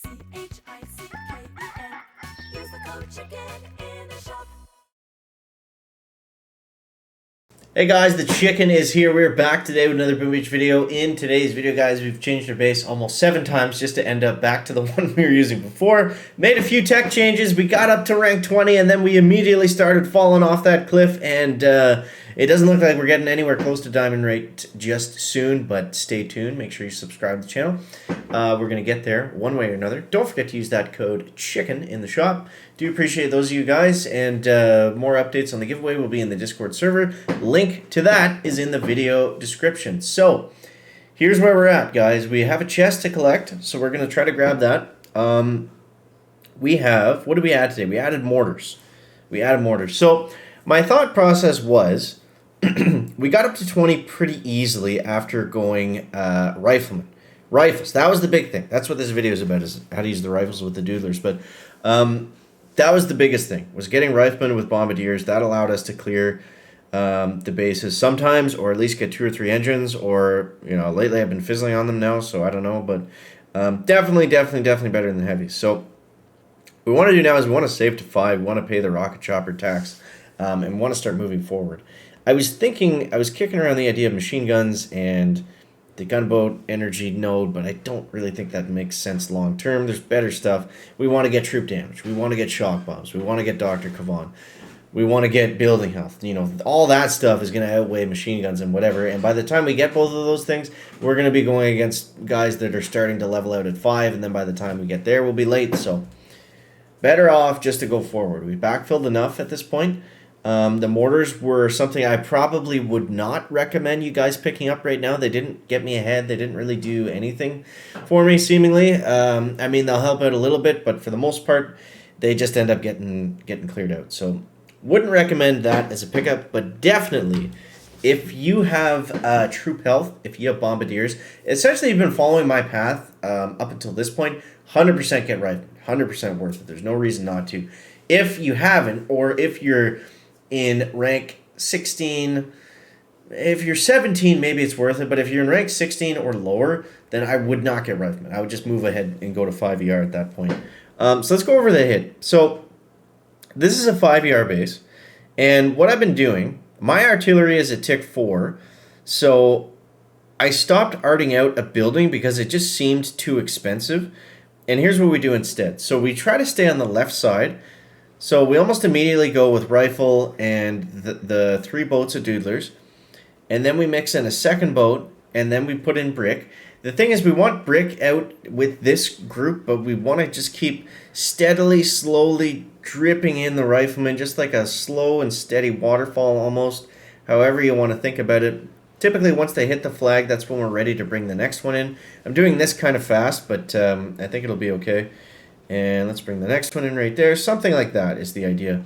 Use the code CHICKEN in the shop. Hey guys, the chicken is here. We're back today with another Boom Beach video. In today's video, guys, we've changed our base almost 7 times just to end up back to the one we were using before. Made a few tech changes. We got up to rank 20, and then we immediately started falling off that cliff, and it doesn't look like we're getting anywhere close to diamond rate just soon, but stay tuned. Make sure you subscribe to the channel. We're going to get there one way or another. Don't forget to use that code CHICKEN in the shop. Do appreciate those of you guys, and more updates on the giveaway will be in the Discord server. Link to that is in the video description. So, here's where we're at, guys. We have a chest to collect, so we're going to try to grab that. We have, what did we add today? We added mortars. So, my thought process was, we got up to 20 pretty easily after going rifleman. Rifles, that was the big thing. That's what this video is about, is how to use the rifles with the doodlers. But that was the biggest thing, was getting riflemen with bombardiers. That allowed us to clear the bases sometimes, or at least get 2 or 3 engines, or, you know, lately I've been fizzling on them now, so I don't know, but definitely better than heavies. So what we want to do now is we want to save to 5, we want to pay the rocket chopper tax, and we want to start moving forward. I was kicking around the idea of machine guns and the gunboat energy node, but I don't really think that makes sense long term. There's better stuff. We want to get troop damage. We want to get shock bombs. We want to get Dr. Kavan. We want to get building health. You know, all that stuff is going to outweigh machine guns and whatever. And by the time we get both of those things, we're going to be going against guys that are starting to level out at 5, and then by the time we get there, we'll be late. So better off just to go forward. We backfilled enough at this point. The mortars were something I probably would not recommend you guys picking up right now. They didn't get me ahead. They didn't really do anything for me, seemingly. I mean, they'll help out a little bit, but for the most part, they just end up getting cleared out. So wouldn't recommend that as a pickup, but definitely, if you have troop health, if you have bombardiers, essentially you've been following my path up until this point, 100% get right, 100% worth it. There's no reason not to. If you haven't, or if you're in rank 16, if you're 17, maybe it's worth it, but if you're in rank 16 or lower, then I would not get rifleman. I would just move ahead and go to 5 ER at that point. So let's go over the hit. So this is a 5 ER base, and what I've been doing, my artillery is at tick 4, so I stopped arting out a building because it just seemed too expensive, and here's what we do instead. So we try to stay on the left side. So we almost immediately go with rifle and the 3 boats of doodlers, and then we mix in a second boat, and then we put in brick. The thing is, we want brick out with this group, but we want to just keep steadily, slowly dripping in the riflemen, just like a slow and steady waterfall almost, however you want to think about it. Typically, once they hit the flag, that's when we're ready to bring the next one in. I'm doing this kind of fast, but I think it'll be okay. And let's bring the next one in right there. Something like that is the idea.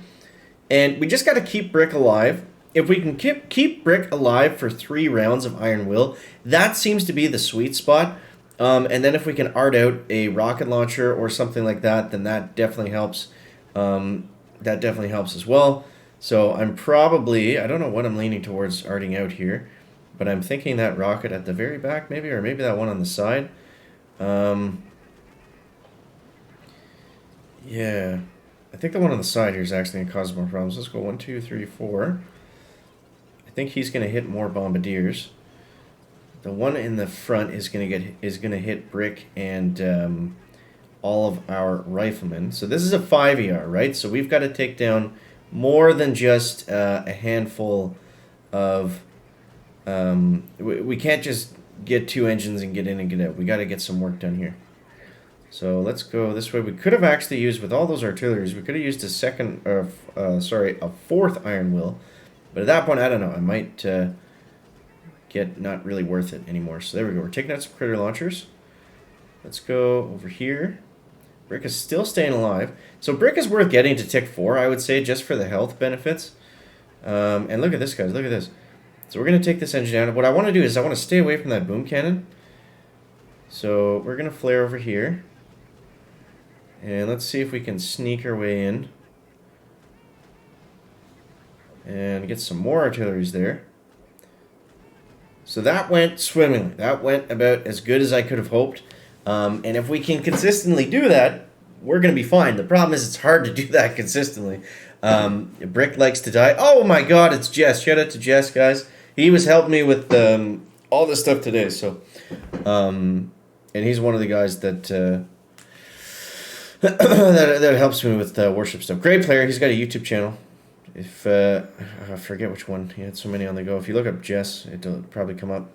And we just got to keep brick alive. If we can keep brick alive for 3 rounds of Iron Will, that seems to be the sweet spot. And then if we can art out a rocket launcher or something like that, then that definitely helps. That definitely helps as well. So I'm probably, I don't know what I'm leaning towards arting out here, but I'm thinking that rocket at the very back maybe, or maybe that one on the side. Yeah, I think the one on the side here is actually going to cause more problems. Let's go 1, 2, 3, 4. I think he's going to hit more bombardiers. The one in the front is going to hit brick and all of our riflemen. So this is a 5 ER, right? So we've got to take down more than just a handful of. We can't just get 2 engines and get in and get out. We got to get some work done here. So let's go this way. We could have actually used, with all those artilleries, we could have used a 4th Iron Will. But at that point, I don't know. I might get not really worth it anymore. So there we go. We're taking out some critter launchers. Let's go over here. Brick is still staying alive. So Brick is worth getting to tick 4, I would say, just for the health benefits. And look at this, guys. Look at this. So we're going to take this engine out. What I want to do is I want to stay away from that boom cannon. So we're going to flare over here. And let's see if we can sneak our way in. And get some more artilleries there. So that went swimmingly. That went about as good as I could have hoped. And if we can consistently do that, we're going to be fine. The problem is it's hard to do that consistently. Brick likes to die. Oh my god, it's Jess. Shout out to Jess, guys. He was helping me with all this stuff today. So, and he's one of the guys that that helps me with Warship stuff. Great player. He's got a YouTube channel. If I forget which one. He had so many on the go. If you look up Jess, it'll probably come up.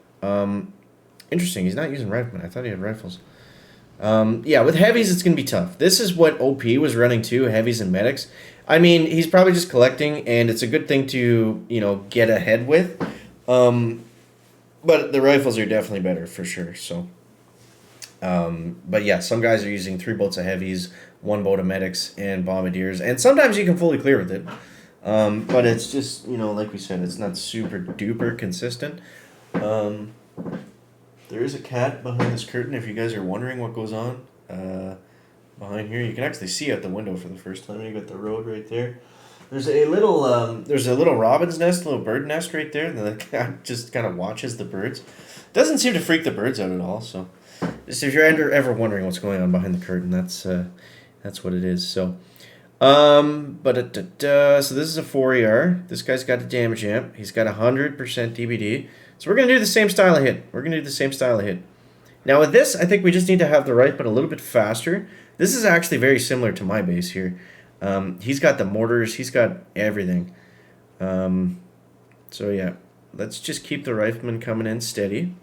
Interesting. He's not using riflemen. I thought he had rifles. Yeah, with heavies, it's going to be tough. This is what OP was running too, heavies and medics. I mean, he's probably just collecting, and it's a good thing to, you know, get ahead with. But the rifles are definitely better for sure. So, but yeah, some guys are using 3 boats of heavies, 1 boat of medics, and bombardiers, and sometimes you can fully clear with it. But it's just, you know, like we said, it's not super duper consistent. There is a cat behind this curtain. If you guys are wondering what goes on behind here, you can actually see out the window for the first time. You got the road right there. There's a little robin's nest, a little bird nest right there. And the cat just kind of watches the birds. Doesn't seem to freak the birds out at all. So, just if you're ever wondering what's going on behind the curtain, that's what it is. So, so this is a 4ER. This guy's got a damage amp. He's got 100% DBD. So we're going to do the same style of hit. Now with this, I think we just need to have the rifle a little bit faster. This is actually very similar to my base here. He's got the mortars. He's got everything. So yeah, let's just keep the rifleman coming in steady.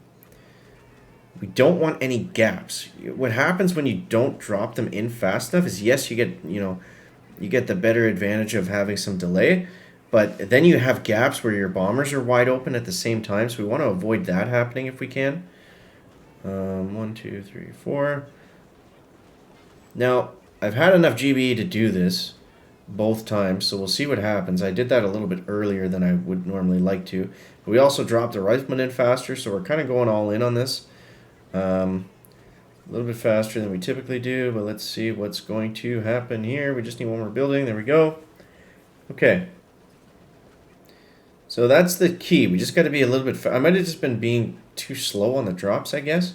We don't want any gaps. What happens when you don't drop them in fast enough is, yes, you get the better advantage of having some delay. But then you have gaps where your bombers are wide open at the same time, so we want to avoid that happening if we can. 1, 2, 3, 4. Now, I've had enough GBE to do this both times, so we'll see what happens. I did that a little bit earlier than I would normally like to. But we also dropped the rifleman in faster, so we're kind of going all in on this. A little bit faster than we typically do, but let's see what's going to happen here. We just need one more building. There we go. Okay. So that's the key. We just got to be a little bit... I might have just been being too slow on the drops, I guess.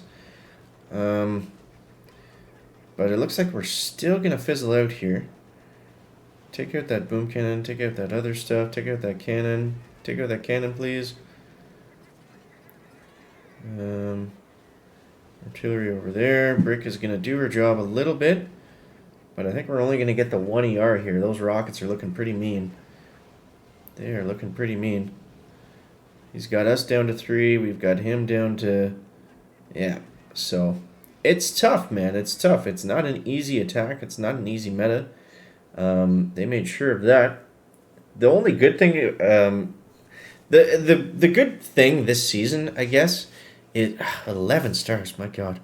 But it looks like we're still going to fizzle out here. Take out that boom cannon. Take out that other stuff. Take out that cannon. Take out that cannon, please. Artillery over there. Brick is going to do her job a little bit. But I think we're only going to get the 1 ER here. Those rockets are looking pretty mean. They are looking pretty mean. He's got us down to 3. We've got him down to... Yeah. So, it's tough, man. It's tough. It's not an easy attack. It's not an easy meta. They made sure of that. The only good thing... The good thing this season, I guess, is... 11 stars, my god.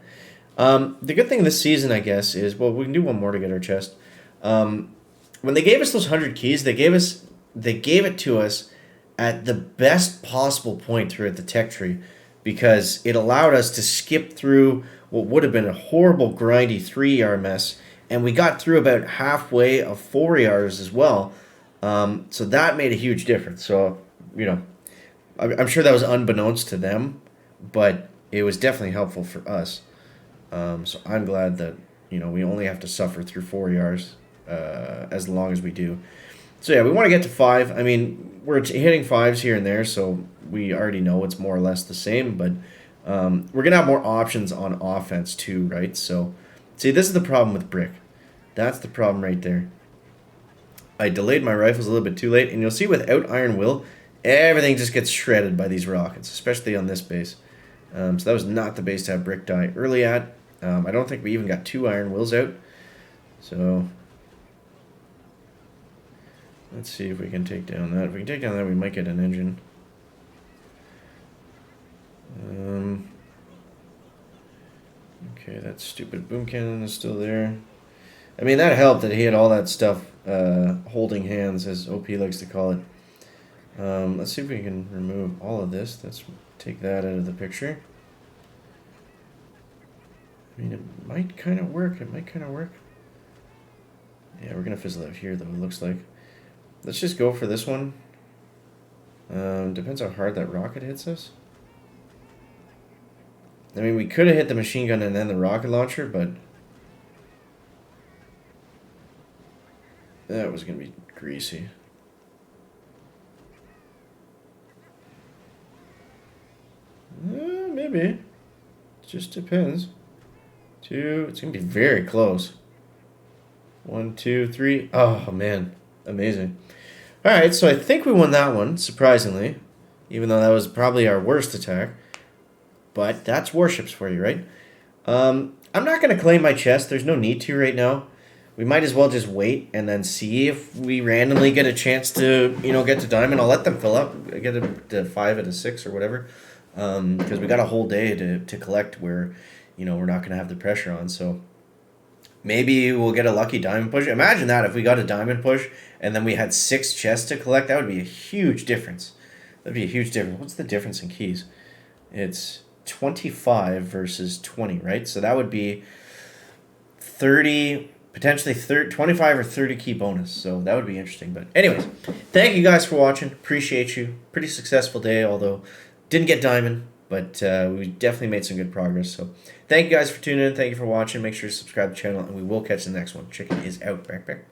The good thing this season, I guess, is... Well, we can do one more to get our chest. When they gave us those 100 keys, they gave it to us at the best possible point throughout the tech tree, because it allowed us to skip through what would have been a horrible grindy 3ER mess, and we got through about halfway of 4ERs as well. So that made a huge difference. So, you know, I'm sure that was unbeknownst to them, but it was definitely helpful for us. So I'm glad that, you know, we only have to suffer through 4ERs as long as we do. So yeah, we want to get to 5. I mean, we're hitting 5s here and there, so we already know it's more or less the same, but we're going to have more options on offense too, right? So, see, this is the problem with Brick. That's the problem right there. I delayed my rifles a little bit too late, and you'll see without Iron Will, everything just gets shredded by these rockets, especially on this base. So that was not the base to have Brick die early at. I don't think we even got 2 Iron Wills out. So... let's see if we can take down that. If we can take down that, we might get an engine. Okay, that stupid boom cannon is still there. I mean, that helped that he had all that stuff holding hands, as OP likes to call it. Let's see if we can remove all of this. Let's take that out of the picture. I mean, it might kind of work. It might kind of work. Yeah, we're going to fizzle out here, though, it looks like. Let's just go for this one. Depends how hard that rocket hits us. I mean, we could have hit the machine gun and then the rocket launcher, but that was going to be greasy. Maybe. It just depends. Two. It's going to be very close. 1, 2, 3. Oh, man. Amazing. All right, so I think we won that one, surprisingly. Even though that was probably our worst attack. But that's warships for you, right? I'm not going to claim my chest. There's no need to right now. We might as well just wait and then see if we randomly get a chance to, get to diamond. I'll let them fill up. I get a 5 and a 6 or whatever. Because we got a whole day to collect where, we're not going to have the pressure on. So maybe we'll get a lucky diamond push. Imagine that if we got a diamond push and then we had 6 chests to collect. That would be a huge difference. That'd be a huge difference. What's the difference in keys? It's 25 versus 20, right? So that would be 30, potentially 25 or 30 key bonus. So that would be interesting. But anyways, thank you guys for watching. Appreciate you. Pretty successful day, although didn't get diamond, but we definitely made some good progress. So thank you guys for tuning in. Thank you for watching. Make sure to subscribe to the channel, and we will catch the next one. Chicken is out. Back.